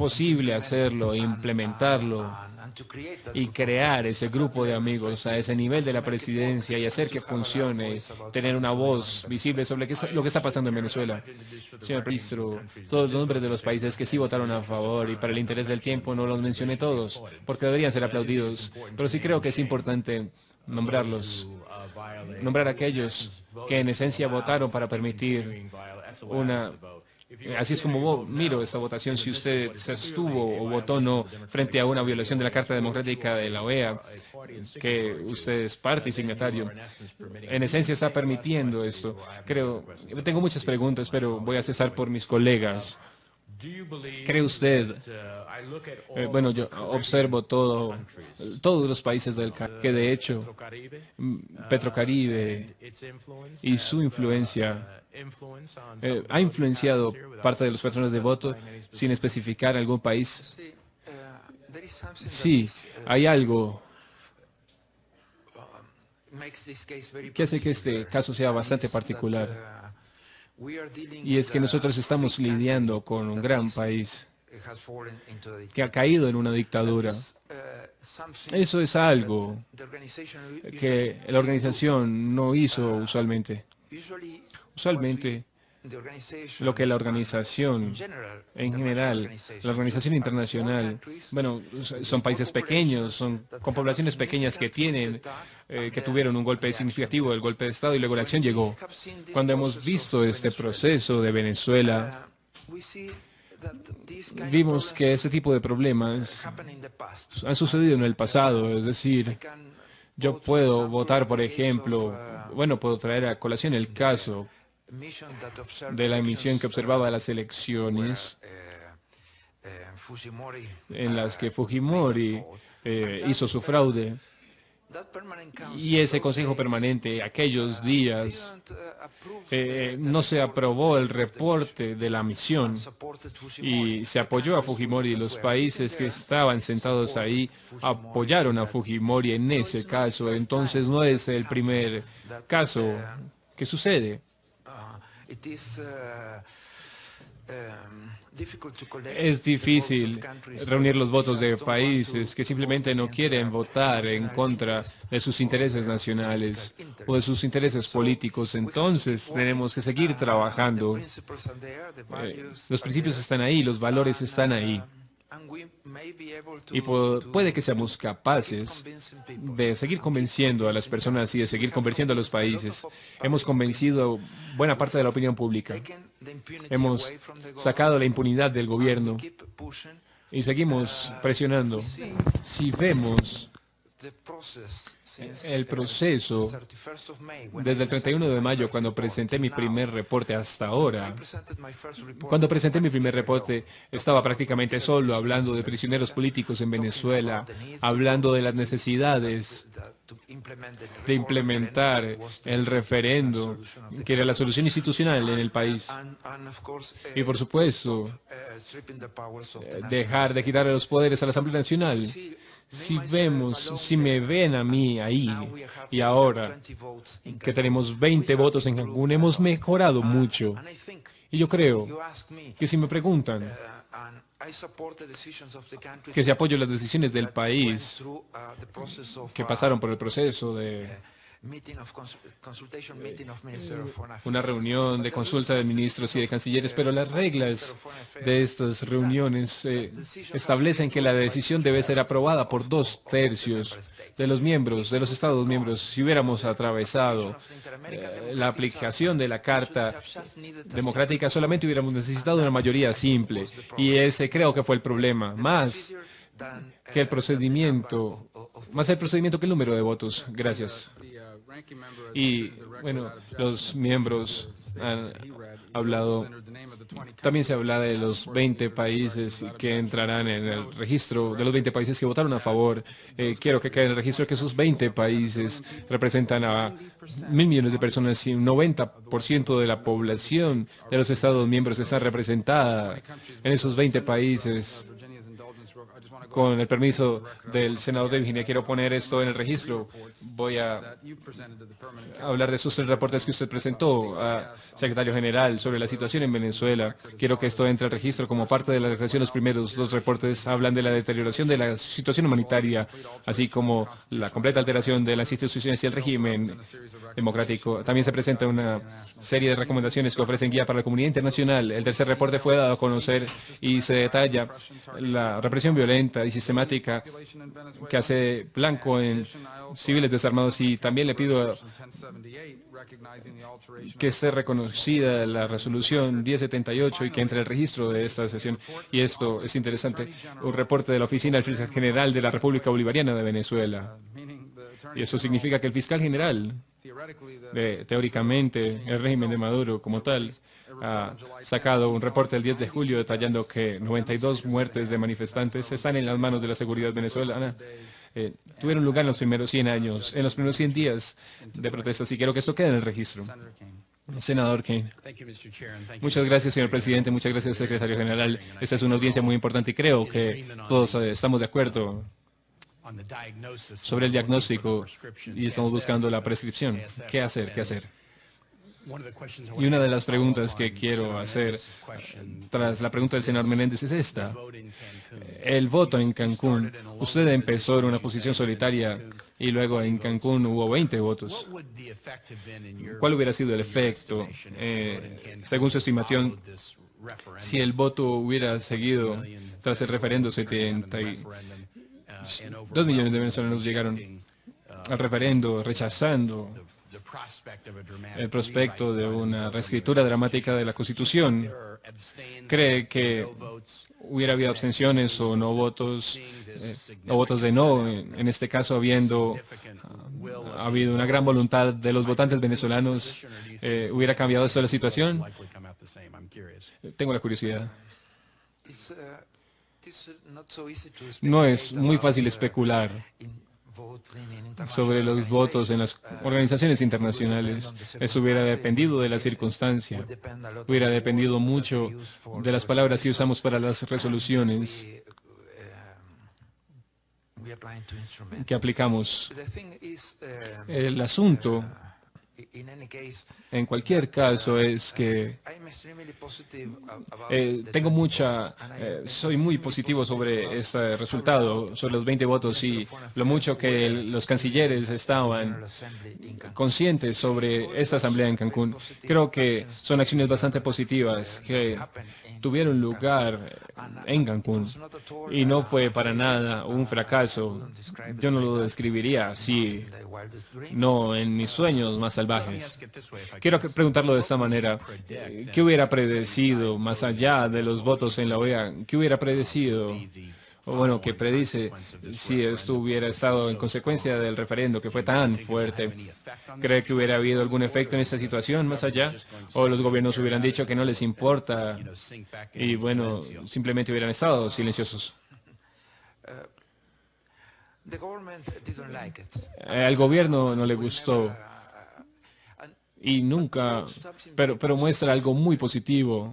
posible hacerlo, implementarlo y crear ese grupo de amigos a ese nivel de la presidencia y hacer que funcione, tener una voz visible sobre lo que está pasando en Venezuela. Señor ministro, todos los nombres de los países que sí votaron a favor y para el interés del tiempo no los mencioné todos, porque deberían ser aplaudidos, pero sí creo que es importante nombrarlos, nombrar a aquellos que en esencia votaron para permitir una... Así es como miro esta votación, si usted se abstuvo o votó no frente a una violación de la Carta Democrática de la OEA, que usted es parte y signatario. En esencia está permitiendo esto. Tengo muchas preguntas, pero voy a cesar por mis colegas. ¿Cree usted? Bueno, yo observo todos los países del Caribe, que de hecho Petrocaribe y su influencia ha influenciado parte de los patrones de voto sin especificar algún país. Sí, hay algo que hace que este caso sea bastante particular. Y es que nosotros estamos lidiando con un gran país que ha caído en una dictadura. Eso es algo que la organización no hizo usualmente. Usualmente, lo que la organización en general, la organización internacional, bueno, son países pequeños, son con poblaciones pequeñas que tuvieron un golpe significativo, el golpe de Estado, y luego la acción llegó. Cuando hemos visto este proceso de Venezuela, vimos que este tipo de problemas han sucedido en el pasado, es decir, yo puedo votar, por ejemplo, bueno, puedo traer a colación el caso de la misión que observaba las elecciones en las que Fujimori hizo su fraude. Y ese Consejo Permanente, aquellos días, no se aprobó el reporte de la misión y se apoyó a Fujimori. Los países que estaban sentados ahí apoyaron a Fujimori en ese caso. Entonces no es el primer caso que sucede. Es difícil reunir los votos de países que simplemente no quieren votar en contra de sus intereses nacionales o de sus intereses políticos. Entonces tenemos que seguir trabajando. Los principios están ahí, los valores están ahí. Y puede que seamos capaces de seguir convenciendo a las personas y de seguir convenciendo a los países. Hemos convencido buena parte de la opinión pública. Hemos sacado la impunidad del gobierno y seguimos presionando. Si vemos el proceso desde el 31 de mayo, cuando presenté mi primer reporte, hasta ahora. Cuando presenté mi primer reporte, estaba prácticamente solo, hablando de prisioneros políticos en Venezuela, hablando de las necesidades de implementar el referendo, que era la solución institucional en el país. Y por supuesto, dejar de quitarle los poderes a la Asamblea Nacional. Si me ven a mí ahí y ahora que tenemos 20 votos en Cancún, hemos mejorado mucho. Y yo creo que si me preguntan que si apoyo las decisiones del país que pasaron por el proceso de una reunión de consulta de ministros y de cancilleres, pero las reglas de estas reuniones establecen que la decisión debe ser aprobada por 2/3 de los miembros, de los Estados miembros. Si hubiéramos atravesado la aplicación de la Carta Democrática, solamente hubiéramos necesitado una mayoría simple, y ese creo que fue el problema, más el procedimiento que el número de votos. Gracias. Y bueno, los miembros han hablado, también se habla de los 20 países que entrarán en el registro, de los 20 países que votaron a favor. Quiero que quede en el registro que esos 20 países representan a 1.000 millones de personas y un 90% de la población de los Estados miembros está representada en esos 20 países. Con el permiso del senador de Virginia, quiero poner esto en el registro. Voy a hablar de esos 3 reportes que usted presentó a secretario general sobre la situación en Venezuela. Quiero que esto entre al registro como parte de la declaración. Los primeros 2 reportes hablan de la deterioración de la situación humanitaria, así como la completa alteración de las instituciones y el régimen democrático. También se presenta una serie de recomendaciones que ofrecen guía para la comunidad internacional. El tercer reporte fue dado a conocer y se detalla la represión violenta y sistemática que hace blanco en civiles desarmados, y también le pido que esté reconocida la resolución 1078 y que entre el registro de esta sesión. Y esto es interesante, un reporte de la Oficina del Fiscal General de la República Bolivariana de Venezuela. Y eso significa que el fiscal general, teóricamente, el régimen de Maduro como tal, ha sacado un reporte el 10 de julio detallando que 92 muertes de manifestantes están en las manos de la seguridad venezolana. Tuvieron lugar en los primeros 100 años, en los primeros 100 días de protestas, y quiero que esto quede en el registro. Senador Kane. Muchas gracias, señor presidente. Muchas gracias, secretario general. Esta es una audiencia muy importante y creo que todos estamos de acuerdo sobre el diagnóstico y estamos buscando la prescripción. ¿Qué hacer? ¿Qué hacer? Y una de las preguntas que quiero hacer tras la pregunta del señor Menéndez es esta. El voto en Cancún, usted empezó en una posición solitaria y luego en Cancún hubo 20 votos. ¿Cuál hubiera sido el efecto, según su estimación, si el voto hubiera seguido tras el referendo? 72 millones de venezolanos llegaron al referendo rechazando el prospecto de una reescritura dramática de la Constitución. ¿Cree que hubiera habido abstenciones o no votos, o votos de no, en este caso habiendo habido una gran voluntad de los votantes venezolanos? ¿Hubiera cambiado esto la situación? Tengo la curiosidad. No es muy fácil especular sobre los votos en las organizaciones internacionales. Eso hubiera dependido de la circunstancia, hubiera dependido mucho de las palabras que usamos para las resoluciones que aplicamos. El asunto, en cualquier caso, es que soy muy positivo sobre este resultado, sobre los 20 votos y lo mucho que los cancilleres estaban conscientes sobre esta asamblea en Cancún. Creo que son acciones bastante positivas que tuvieron lugar en Cancún y no fue para nada un fracaso. Yo no lo describiría así, no en mis sueños más salvajes. Quiero preguntarlo de esta manera. ¿Qué hubiera predecido, más allá de los votos en la OEA, qué hubiera predecido, o bueno, qué predice si esto hubiera estado en consecuencia del referendo que fue tan fuerte? ¿Cree que hubiera habido algún efecto en esta situación más allá? ¿O los gobiernos hubieran dicho que no les importa y bueno, simplemente hubieran estado silenciosos? Al gobierno no le gustó y nunca, pero muestra algo muy positivo,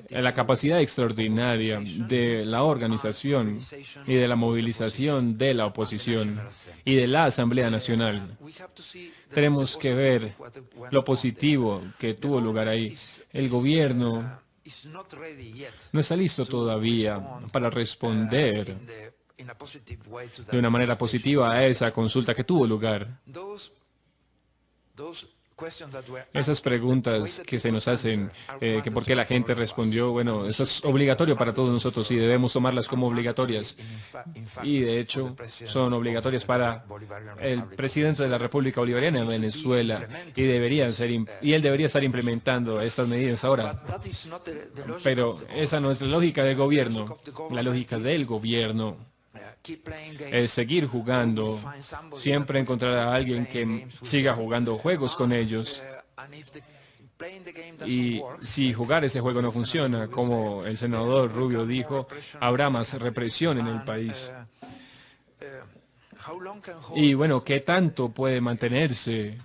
la capacidad extraordinaria de la organización y de la movilización de la oposición y de la Asamblea Nacional. Tenemos que ver lo positivo que tuvo lugar ahí. El gobierno no está listo todavía para responder de una manera positiva a esa consulta que tuvo lugar. Esas preguntas que se nos hacen, que por qué la gente respondió, bueno, eso es obligatorio para todos nosotros y debemos tomarlas como obligatorias. Y de hecho, son obligatorias para el presidente de la República Bolivariana de Venezuela y él debería estar implementando estas medidas ahora. Pero esa no es la lógica del gobierno. La lógica del gobierno es seguir jugando, siempre encontrar a alguien que siga jugando juegos con ellos. Y si jugar ese juego no funciona, como el senador Rubio dijo, habrá más represión en el país. Y bueno, ¿qué tanto puede mantenerse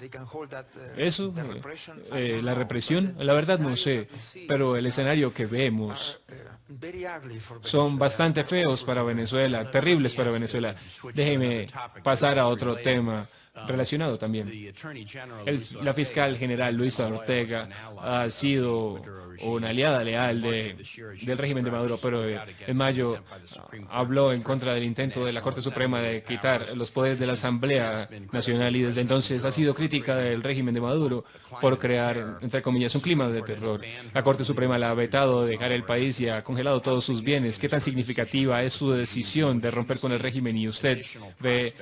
eso? La represión, la verdad no sé, pero el escenario que vemos son bastante feos para Venezuela, terribles para Venezuela. Déjeme pasar a otro tema relacionado también. La fiscal general Luisa Ortega ha sido una aliada leal del régimen de Maduro, pero en mayo habló en contra del intento de la Corte Suprema de quitar los poderes de la Asamblea Nacional y desde entonces ha sido crítica del régimen de Maduro por crear, entre comillas, un clima de terror. La Corte Suprema la ha vetado de dejar el país y ha congelado todos sus bienes. ¿Qué tan significativa es su decisión de romper con el régimen? Y usted ve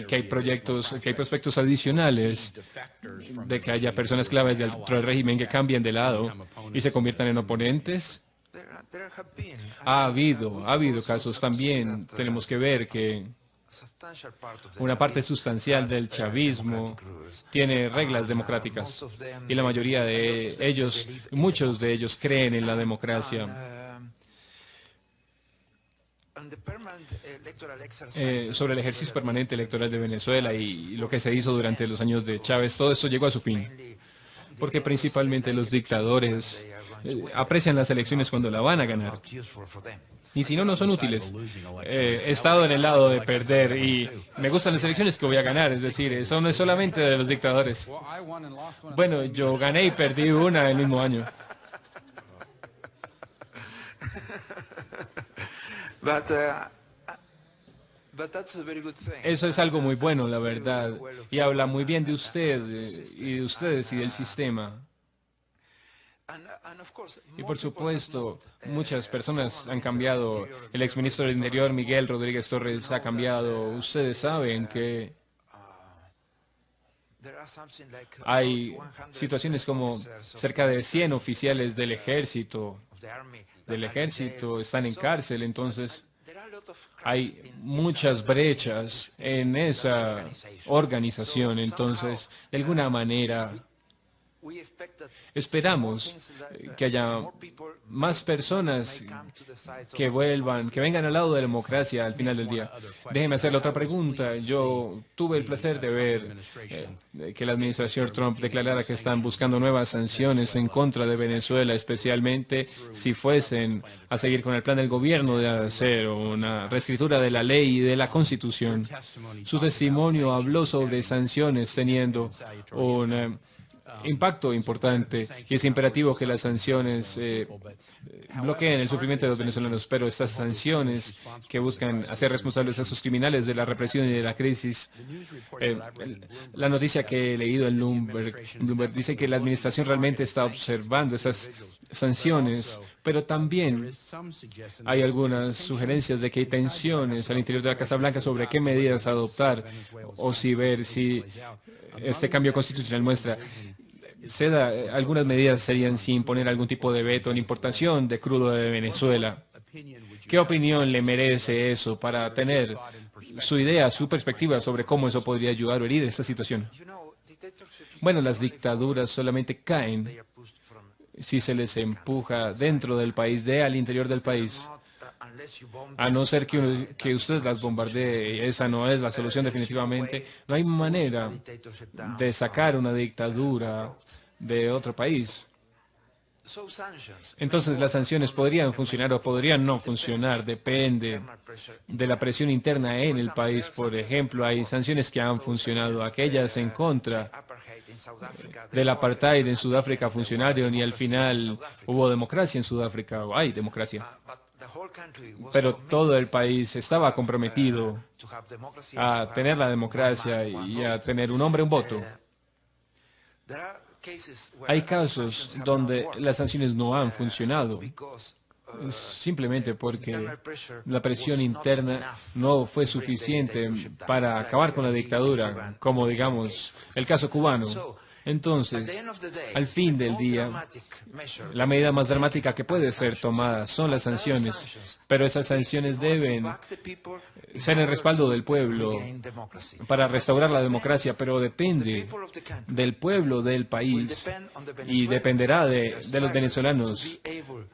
que hay proyectos, que hay prospectos adicionales de que haya personas claves dentro del régimen que cambien de lado y se conviertan en oponentes. Ha habido casos también. Tenemos que ver que una parte sustancial del chavismo tiene reglas democráticas y la mayoría de ellos, muchos de ellos creen en la democracia. Sobre el ejercicio permanente electoral de Venezuela y lo que se hizo durante los años de Chávez, todo esto llegó a su fin, porque principalmente los dictadores aprecian las elecciones cuando la van a ganar. Y si no, no son útiles. He estado en el lado de perder y me gustan las elecciones que voy a ganar. Es decir, eso no es solamente de los dictadores. Bueno, yo gané y perdí una el mismo año. Eso es algo muy bueno, la verdad. Y habla muy bien de usted y de ustedes y del sistema. Y por supuesto, muchas personas han cambiado. El exministro del Interior, Miguel Rodríguez Torres, ha cambiado. Ustedes saben que hay situaciones como cerca de 100 oficiales del ejército están en cárcel. Entonces, hay muchas brechas en esa organización. Entonces, de alguna manera, esperamos que haya más personas que vuelvan, que vengan al lado de la democracia al final del día. Déjeme hacerle otra pregunta. Yo tuve el placer de ver que la administración Trump declarara que están buscando nuevas sanciones en contra de Venezuela, especialmente si fuesen a seguir con el plan del gobierno de hacer una reescritura de la ley y de la Constitución. Su testimonio habló sobre sanciones teniendo un impacto importante y es imperativo que las sanciones bloqueen el sufrimiento de los venezolanos, pero estas sanciones que buscan hacer responsables a esos criminales de la represión y de la crisis, la noticia que he leído en Bloomberg dice que la administración realmente está observando esas sanciones, pero también hay algunas sugerencias de que hay tensiones al interior de la Casa Blanca sobre qué medidas adoptar o si ver si este cambio constitucional muestra. Algunas medidas serían sin poner algún tipo de veto en importación de crudo de Venezuela. ¿Qué opinión le merece eso para tener su idea, su perspectiva sobre cómo eso podría ayudar o herir esta situación? Bueno, las dictaduras solamente caen si se les empuja dentro del país, al interior del país. A no ser que usted las bombardee, esa no es la solución definitivamente. No hay manera de sacar una dictadura de otro país. Entonces las sanciones podrían funcionar o podrían no funcionar, depende de la presión interna en el país. Por ejemplo, hay sanciones que han funcionado, aquellas en contra del apartheid en Sudáfrica funcionaron y al final hubo democracia en Sudáfrica, o hay democracia. Pero todo el país estaba comprometido a tener la democracia y a tener un hombre, un voto. Hay casos donde las sanciones no han funcionado, simplemente porque la presión interna no fue suficiente para acabar con la dictadura, como digamos el caso cubano. Entonces, al fin del día, la medida más dramática que puede ser tomada son las sanciones, pero esas sanciones deben ser el respaldo del pueblo para restaurar la democracia, pero depende del pueblo del país y dependerá de los venezolanos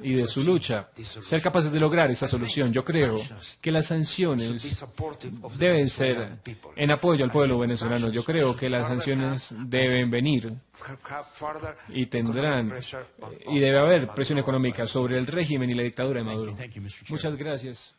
y de su lucha ser capaces de lograr esa solución. Yo creo que las sanciones deben ser en apoyo al pueblo venezolano. Yo creo que las sanciones deben venir y y debe haber presión económica sobre el régimen y la dictadura de Maduro. Muchas gracias.